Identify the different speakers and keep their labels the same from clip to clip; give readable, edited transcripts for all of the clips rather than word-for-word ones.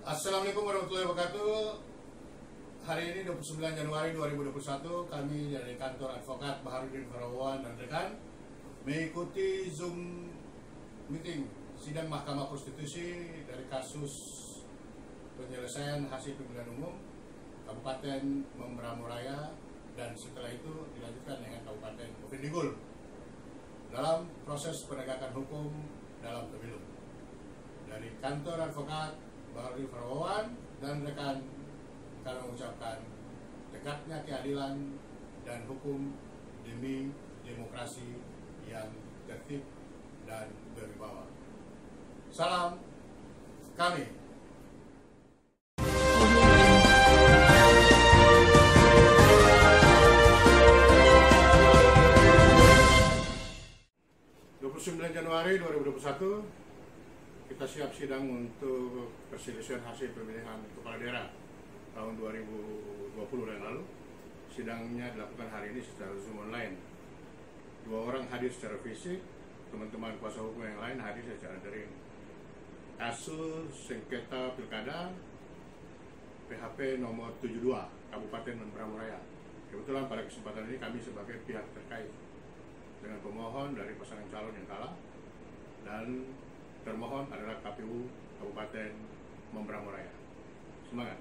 Speaker 1: Assalamualaikum warahmatullahi wabarakatuh. Hari ini 29 Januari 2021 kami dari kantor advokat Baharudin Farawan dan rekan mengikuti Zoom meeting sidang Mahkamah Konstitusi dari kasus penyelesaian hasil pemilihan umum Kabupaten Membramo Raya, dan setelah itu dilanjutkan dengan Kabupaten Bovendigul dalam proses penegakan hukum dalam pemilu. Dari kantor advokat Baharudin Farawan dan rekan, kami mengucapkan tegaknya keadilan dan hukum demi demokrasi yang tertib dan berwibawa. Salam kami. Januari 2021 kita siap sidang untuk perselisihan hasil pemilihan kepala daerah tahun 2020 yang lalu. Sidangnya dilakukan hari ini secara Zoom online. 2 orang hadir secara fisik, teman-teman kuasa hukum yang lain hadir secara daring. Kasus sengketa pilkada PHP nomor 72 Kabupaten Membramo Raya. Kebetulan pada kesempatan ini kami sebagai pihak terkait dengan pemohon dari pasangan calon yang kalah, dan termohon adalah KPU Kabupaten Membramo Raya. Semangat.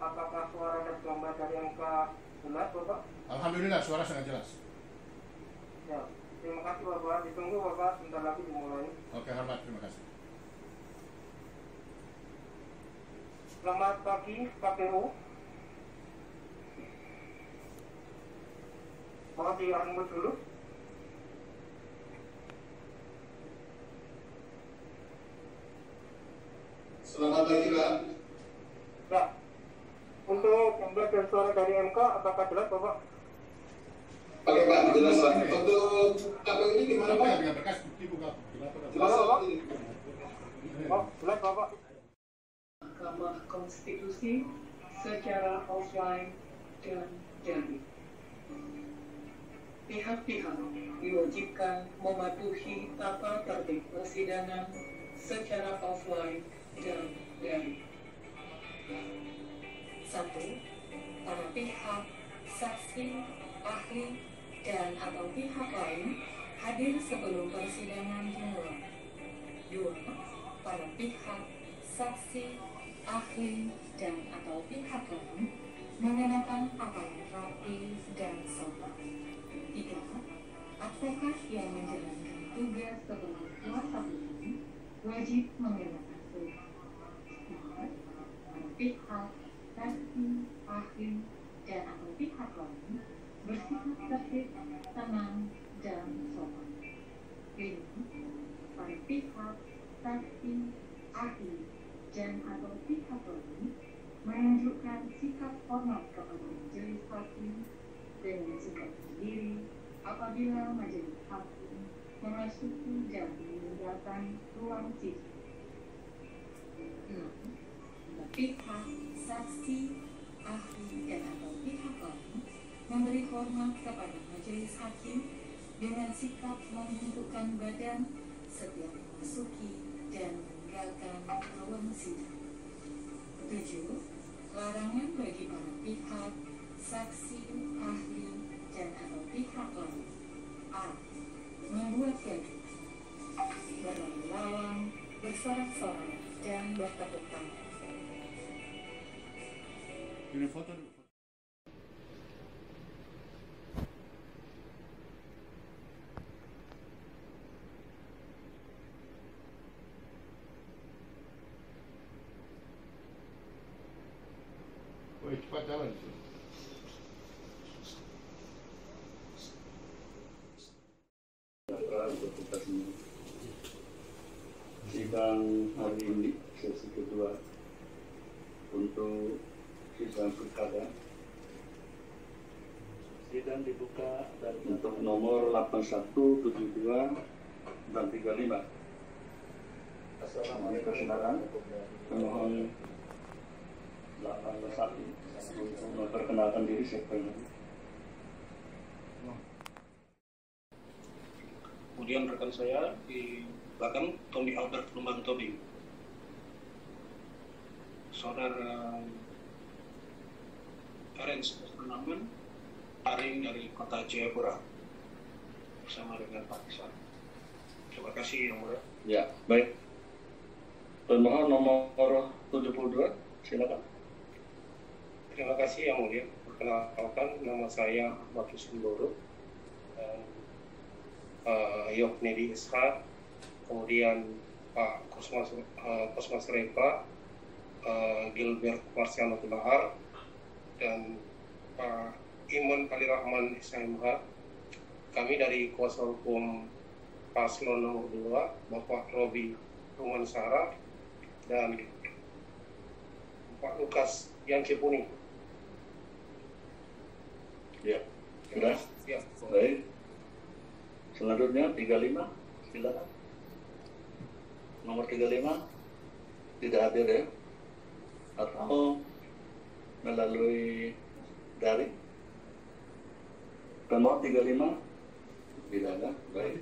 Speaker 2: Apakah suara dan gambar dari angka jelas, Bapak?
Speaker 1: Alhamdulillah, suara sangat jelas.
Speaker 2: Ya, terima kasih Bapak. Ditunggu Bapak, sebentar lagi dimulai.
Speaker 1: Oke, hormat, terima kasih.
Speaker 2: Selamat pagi, KPU. Mohon di-unmute dulu.
Speaker 3: Selamat pagi, Pak.
Speaker 2: Ya, untuk gambar dan suara dari MK, apakah jelas Bapak?
Speaker 3: Oke Pak, jelas Pak. Untuk KPU ini gimana Pak?
Speaker 1: Dengan berkas bukti buka.
Speaker 3: Jelas Pak.
Speaker 2: Oh, jelas Bapak.
Speaker 4: Mahkamah Konstitusi secara offline dan daring. Pihak-pihak diwajibkan mematuhi tata tertib persidangan secara offline dan daring.
Speaker 5: 1. Para pihak, saksi, ahli, dan atau pihak lain hadir sebelum persidangan dimulai. 2. Para pihak, saksi, ahli, dan atau pihak lain mengenakan pakaian rapi dan sopan. 3. Advokat yang menjalankan tugas sebagai kuasa hukum wajib mengenakan seragam. 4. Pihak, saksi, ahli, dan atau pihak lain bersikap tertib, tenang, dan sopan. 5. Para pihak, saksi, ahli, dan atau pihak lain menunjukkan sikap hormat kepada majelis hakim dengan sikap berdiri apabila majelis hakim memasuki dan meninggalkan ruang sidang. 6. Pihak, saksi, ahli, dan atau pihak lain memberi hormat kepada majelis hakim dengan sikap membentukkan badan setiap memasuki dan meninggalkan ruang sidang. 7. Larangan bagi para pihak, saksi, ahli, dan atau pihak lain a. Membuat gaduh, berlalu lalang, bersorak-sorai, dan bertepuk tangan.
Speaker 1: Ini foto dulu. Woi, cepat jalan.
Speaker 6: Sidang hari ini sesi kedua untuk sidang pilkada. Sidang dibuka dan untuk nomor 81, 72, dan 35. Assalamualaikum saudara. Pemohon 81 untuk memperkenalkan diri siapa yang
Speaker 7: Kemudian rekan saya di belakang, Tommy Albert Lumban Tobing. Saudara Terence Fernandes Aring dari Kota Jayapura bersama dengan Pak Isan. Terima kasih Yang Mulia.
Speaker 6: Ya, baik. Pemohon nomor 72, silakan.
Speaker 7: Terima kasih Yang Mulia. Perkenalkan, nama saya Ahmad Husnudoro dan Yoknedi Ishak, kemudian Pak Kosmas Repa, Gilbert Marciano Tulahar, dan Pak Iman Ali Rahman SMH. Kami dari kuasa hukum Paslon nomor 2, Bapak Robi Ruman Sara, dan Pak Lukas Yancipuni.
Speaker 6: Ya, sudah.
Speaker 7: Ya.
Speaker 6: Baik. Selanjutnya 35, silakan. Nomor 35 tidak hadir ya? Atau melalui daring? Nomor 35 tidak ada. Baik.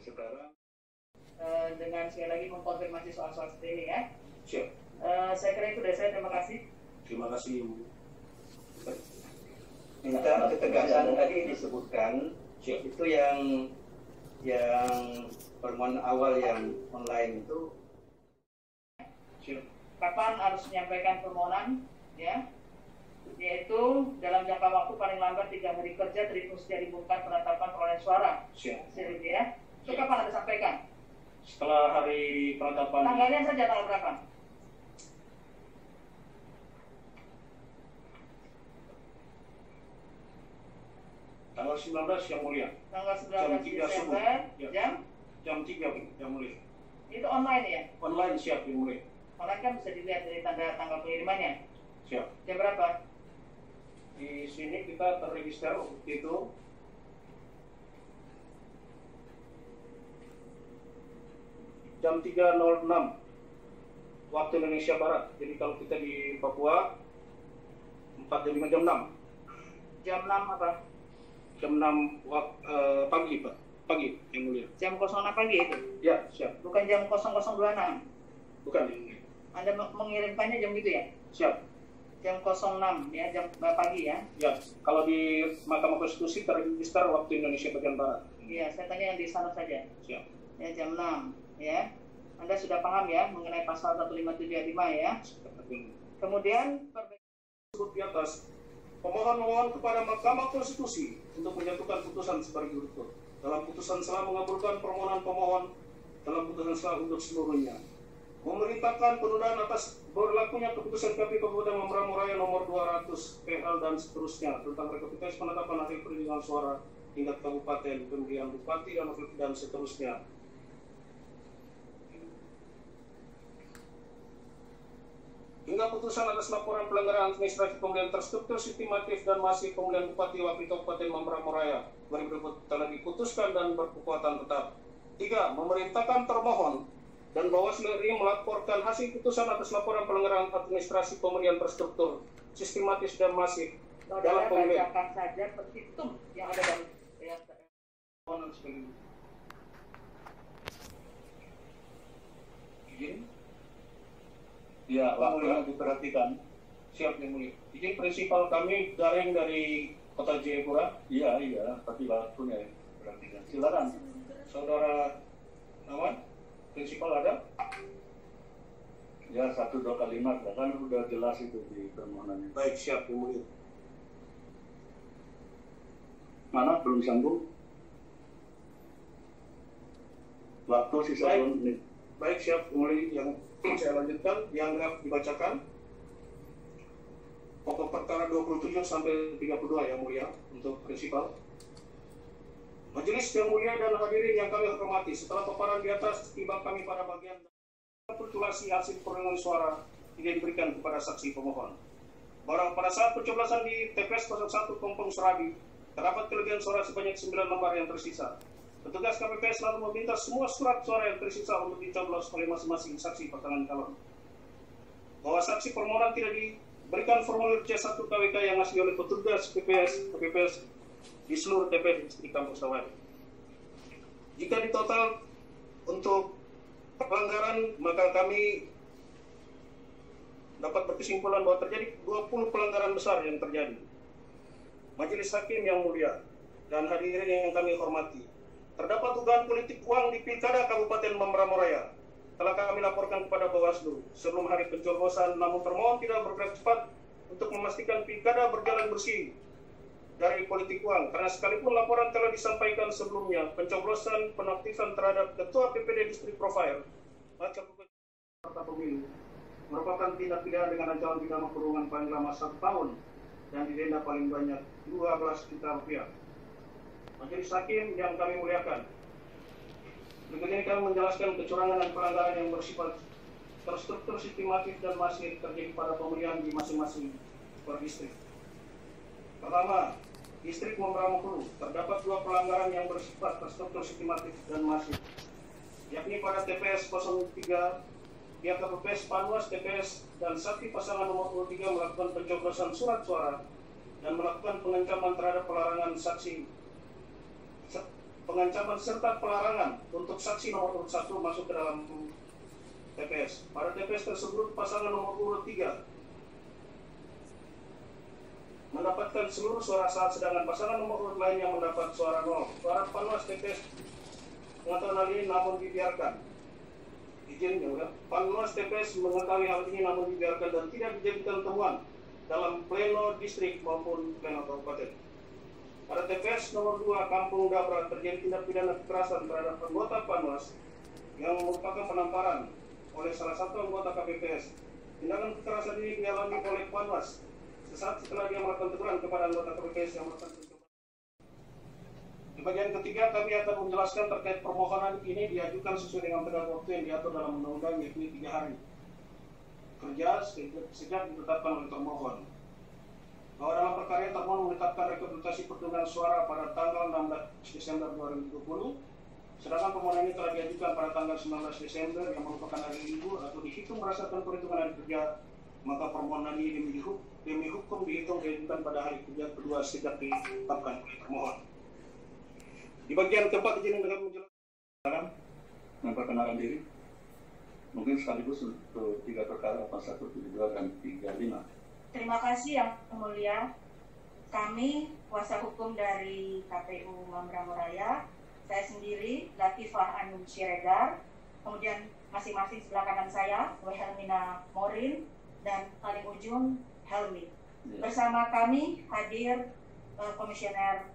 Speaker 6: Sekarang
Speaker 4: Dengan sekali lagi mengkonfirmasi soal-soal seperti ini ya.
Speaker 7: Siap.
Speaker 4: Saya kira itu dari saya, terima kasih.
Speaker 7: Terima kasih.
Speaker 8: Minta ketegasan tadi disebutkan itu yang permohonan awal yang online itu.
Speaker 4: Kapan harus menyampaikan permohonan ya, yaitu dalam jangka waktu paling lambat 3 hari kerja terhitung sejak dibuka penetapan perolehan suara.
Speaker 7: Siap.
Speaker 4: Ya. Itu kapan Anda sampaikan?
Speaker 7: Setelah hari penetapan.
Speaker 4: Tanggalnya saja tanggal berapa?
Speaker 7: Tanggal 19 Yang Mulia.
Speaker 4: Tanggal
Speaker 7: Jam
Speaker 4: 19
Speaker 7: 3 subuh.
Speaker 4: Desember
Speaker 7: Ya. Jam 3 Yang Mulia.
Speaker 4: itu online ya?
Speaker 7: Online siap Yang Mulia.
Speaker 4: Online kan bisa dilihat dari tanggal pengirimannya.
Speaker 7: Siap.
Speaker 4: Jam berapa?
Speaker 7: Di sini kita terregister itu jam 3.06 waktu Indonesia Barat. Jadi kalau kita di Papua 4 jam 6.
Speaker 4: Jam 6 apa?
Speaker 7: Jam 6 pagi Pak. Pagi Yang Mulia.
Speaker 4: Jam 06 pagi itu?
Speaker 7: Ya, siap.
Speaker 4: Bukan jam 0026?
Speaker 7: Bukan Yang Mulia.
Speaker 4: Anda mengirimkannya jam gitu ya?
Speaker 7: Siap.
Speaker 4: Jam 06 ya, jam pagi ya?
Speaker 7: Ya, kalau di Mahkamah Konstitusi terregister waktu Indonesia bagian Barat.
Speaker 4: Iya, saya tanya yang di sana saja.
Speaker 7: Siap.
Speaker 4: Ya, jam 6 ya. Anda sudah paham ya mengenai pasal 1575 ya? Kemudian
Speaker 7: Tersebut di atas, pemohon memohon kepada Mahkamah Konstitusi untuk menjatuhkan putusan sebagai berikut. Dalam putusan setelah mengabulkan permohonan pemohon, dalam putusan setelah untuk seluruhnya, memerintahkan penundaan atas berlakunya keputusan KPU Kabupaten Mamberamo Raya nomor 200 PL dan seterusnya tentang rekapitulasi penetapan hasil perhitungan suara tingkat kabupaten, pemilihan bupati dan seterusnya. Hingga putusan atas laporan pelanggaran administratif pemilihan terstruktur sistematif dan masih pemilihan bupati wakil kabupaten Mamberamo Raya telah diputuskan dan berkekuatan tetap. 3. Memerintahkan termohon dan Bawaslu RI melaporkan hasil putusan atas laporan pelanggaran administrasi pemilihan terstruktur, sistematis dan masif dalam pemilihan.
Speaker 4: Bacakan saja petitum yang ada dari
Speaker 7: izin. Ya, waktunya diperhatikan. Siap yang mulia. Izin prinsipal kami daring dari Kota Jayapura.
Speaker 6: Iya, tapi waktunya perhatikan. Silakan,
Speaker 7: Saudara Nawan, prinsipal ada?
Speaker 6: ya 1-2 kalimat, kan udah jelas itu di permohonannya.
Speaker 7: Baik, siap yang mulia.
Speaker 6: Mana belum sambung? Waktu sisa 2 menit.
Speaker 7: Baik, siap yang mulia. Yang saya lanjutkan, dianggap dibacakan. Pokok perkara 27 sampai 32 yang mulia untuk prinsipal. Majelis yang mulia dan hadirin yang kami hormati, setelah paparan di atas, tiba kami pada bagian rekapitulasi hasil perolehan suara yang diberikan kepada saksi pemohon. Barang pada saat pencoblosan di TPS 01 Kompong Serabi, terdapat kelebihan suara sebanyak 9 lembar yang tersisa. Petugas KPPS lalu meminta semua surat suara yang tersisa untuk dicoblos oleh masing-masing saksi pasangan calon. Bahwa saksi permohonan tidak diberikan formulir C1 KWK yang asli oleh petugas KPPS di seluruh TPS di Kampung Sawari. Jika ditotal untuk pelanggaran, maka kami dapat berkesimpulan bahwa terjadi 20 pelanggaran besar yang terjadi. Majelis Hakim yang mulia dan hadirin yang kami hormati, terdapat dugaan politik uang di Pilkada Kabupaten Mamberamo Raya. Telah kami laporkan kepada Bawaslu sebelum hari pencoblosan, namun termohon tidak bergerak cepat untuk memastikan Pilkada berjalan bersih dari politik uang. Karena sekalipun laporan telah disampaikan sebelumnya, pencoblosan penaktifan terhadap Ketua PPD Distrik Profile, maka peserta pemilu merupakan tindak pidana dengan ancaman pidana kurungan paling lama 1 tahun dan didenda paling banyak 12 juta rupiah. Majelis Hakim yang kami muliakan, berikut ini kami menjelaskan kecurangan dan pelanggaran yang bersifat terstruktur, sistematis dan masif terjadi pada pemilihan di masing-masing per distrik. Pertama, distrik Mamberamo Hulu terdapat 2 pelanggaran yang bersifat terstruktur, sistematis dan masif, yakni pada TPS 03, pihak KPPS Panwas TPS dan saksi pasangan nomor 23 melakukan pencoblosan surat suara dan melakukan pengancaman terhadap pengancaman serta pelarangan untuk saksi nomor urut 1 masuk ke dalam TPS. Pada TPS tersebut, pasangan nomor urut 3 mendapatkan seluruh suara sah, sedangkan pasangan nomor urut lainnya mendapat suara 0. Suara Panwas TPS mengetahui hal ini namun dibiarkan. Izin ya, Panwas TPS mengetahui hal ini namun dibiarkan dan tidak dijadikan temuan dalam pleno distrik maupun pleno kabupaten. Pada TPS nomor 2 Kampung Dabra terjadi tindak pidana kekerasan terhadap anggota Panwas yang merupakan penamparan oleh salah satu anggota KPPS. Tindakan kekerasan ini dialami oleh Panwas sesaat setelah dia melakukan teguran kepada anggota KPPS yang melakukan pencoblosan. Di bagian ketiga kami akan menjelaskan terkait permohonan ini diajukan sesuai dengan tenggat waktu yang diatur dalam undang-undang, yakni 3 hari kerja sejak ditetapkan oleh termohon. Bahwa dalam perkara ini termohon menetapkan rekapitulasi perhitungan suara pada tanggal 16 Desember 2020, sedangkan permohonan ini telah diajukan pada tanggal 19 Desember yang merupakan hari Minggu atau dihitung berdasarkan perhitungan hari kerja, maka permohonan ini demi hukum dihitung diajukan pada hari kerja kedua sejak ditetapkan oleh termohon. Di bagian keempat izin dengan menjelaskan
Speaker 6: memperkenalkan diri, mungkin sekaligus untuk 3 perkara 1, 2, dan 35.
Speaker 9: Terima kasih Yang Mulia. Kami kuasa hukum dari KPU Mamberamo Raya, saya sendiri Latifah Anum Siregar, kemudian masing-masing sebelah kanan saya Wilhelmina Morin dan paling ujung Helmi. Bersama kami hadir Komisioner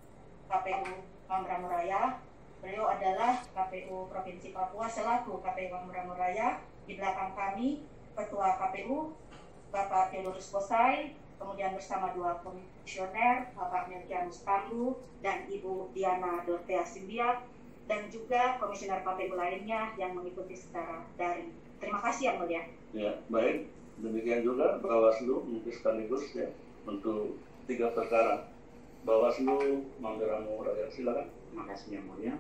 Speaker 9: KPU Mamberamo Raya. Beliau adalah KPU Provinsi Papua selaku KPU Mamberamo Raya. Di belakang kami Ketua KPU Bapak Theodorus Bosai, kemudian bersama 2 komisioner, Bapak Melkianus Tambu dan Ibu Diana Dortea Simbiak, dan juga komisioner KPU lainnya yang mengikuti secara daring. Terima kasih Yang Mulia.
Speaker 6: Ya, baik. Demikian juga Bawaslu mungkin sekaligus ya untuk 3 perkara. Bawaslu Mamberamo Raya, silakan.
Speaker 10: Terima kasih Yang Mulia.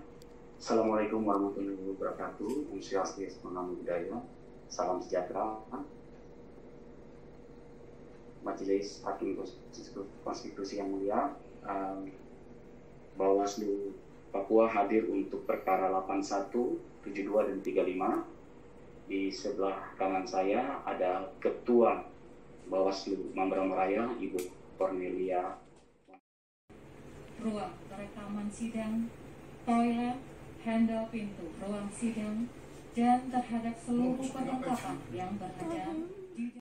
Speaker 10: Assalamualaikum warahmatullahi wabarakatuh. Om Swastiastu, Namo Buddhaya. Salam sejahtera. Majelis Hakim Konstitusi yang mulia, Bawaslu Papua hadir untuk perkara 81, 72, dan 35. Di sebelah kanan saya ada Ketua Bawaslu Mamberamo Raya, Ibu Cornelia.
Speaker 5: Ruang perekaman sidang, toilet, handle pintu ruang sidang, dan terhadap seluruh perlengkapan yang berada di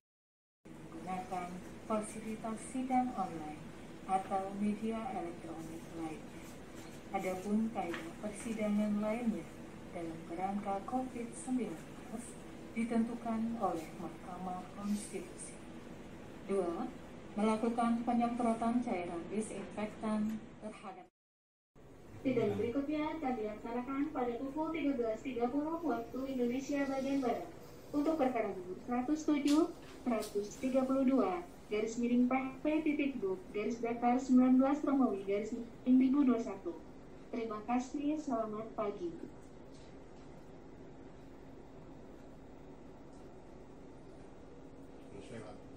Speaker 5: menggunakan fasilitas sidang online atau media elektronik lainnya. Adapun kaidah persidangan lainnya dalam kerangka COVID-19 ditentukan oleh Mahkamah Konstitusi. 2. Melakukan penyemprotan cairan disinfektan terhadap.
Speaker 11: Sidang berikutnya akan dilaksanakan pada pukul 13.30 waktu Indonesia bagian Barat untuk perkara nomor 107, 132, garis miring PHP.BUK, Romawi, garis miring 2021. Terima kasih, selamat pagi.
Speaker 1: Selesai, Pak.